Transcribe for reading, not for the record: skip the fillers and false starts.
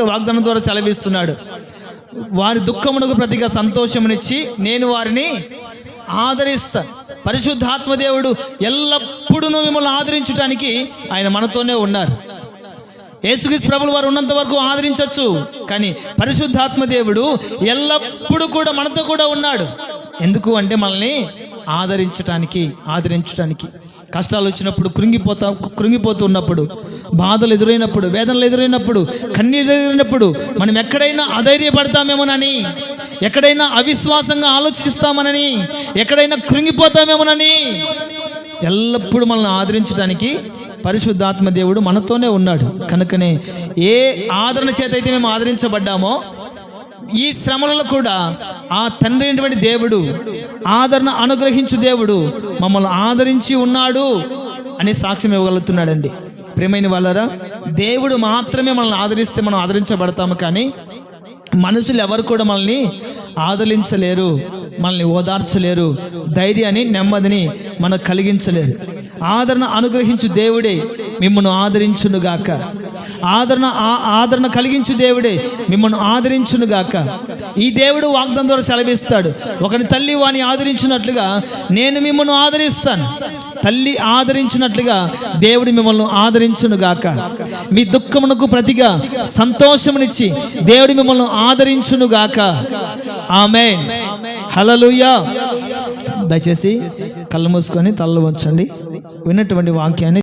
వాగ్దానం ద్వారా సెలవిస్తున్నాడు. వారి దుఃఖమునకు ప్రతిగా సంతోషమునిచ్చి నేను వారిని ఆదరిస్తాను. పరిశుద్ధాత్మ దేవుడు ఎల్లప్పుడూ మిమ్మల్ని ఆదరించడానికి ఆయన మనతోనే ఉన్నారు. యేసుక్రీస్తు ప్రభువు వారు ఉన్నంత వరకు ఆదరించవచ్చు, కానీ పరిశుద్ధాత్మ దేవుడు ఎల్లప్పుడూ కూడా మనతో కూడా ఉన్నాడు. ఎందుకు అంటే మనల్ని ఆదరించడానికి కష్టాలు వచ్చినప్పుడు, కృంగిపోతూ ఉన్నప్పుడు, బాధలు ఎదురైనప్పుడు, వేదనలు ఎదురైనప్పుడు, కన్నీరు ఎదురైనప్పుడు మనం ఎక్కడైనా అధైర్యపడతామేమోనని, ఎక్కడైనా అవిశ్వాసంగా ఆలోచిస్తామనని, ఎక్కడైనా కృంగిపోతామేమోనని ఎల్లప్పుడూ మనల్ని ఆదరించడానికి పరిశుద్ధాత్మ దేవుడు మనతోనే ఉన్నాడు. కనుకనే ఏ ఆదరణ చేత అయితే మేము ఆదరించబడ్డామో, ఈ శ్రమలలో కూడా ఆ తండ్రి అయినటువంటి దేవుడు, ఆదరణ అనుగ్రహించు దేవుడు మమ్మల్ని ఆదరించి ఉన్నాడు అని సాక్ష్యం ఇవ్వగలుగుతున్నాడండి. ప్రియమైన వాళ్ళారా, దేవుడు మాత్రమే మనల్ని ఆదరిస్తే మనం ఆదరించబడతాము, కానీ మనుషులు ఎవరు కూడా మనల్ని ఆదరించలేరు, మనల్ని ఓదార్చలేరు, ధైర్యాన్ని నెమ్మదిని మనకు కలిగించలేరు. ఆదరణ అనుగ్రహించు దేవుడే మిమ్మల్ని ఆదరించునుగాక. ఆదరణ కలిగించు దేవుడే మిమ్మల్ని ఆదరించునుగాక. ఈ దేవుడు వాగ్దానం ద్వారా సెలవిస్తాడు, ఒకని తల్లి వాని ఆదరించినట్లుగా నేను మిమ్మల్ని ఆదరిస్తాను. తల్లి ఆదరించినట్లుగా దేవుడు మిమ్మల్ని ఆదరించునుగాక. మీ దుఃఖమునకు ప్రతిగా సంతోషమునిచ్చి దేవుడు మిమ్మల్ని ఆదరించునుగాక. ఆమేన్. హల్లెలూయా. దయచేసి కళ్ళు మూసుకొని తలలు వంచండి. విన్నటువంటి వాక్యాన్ని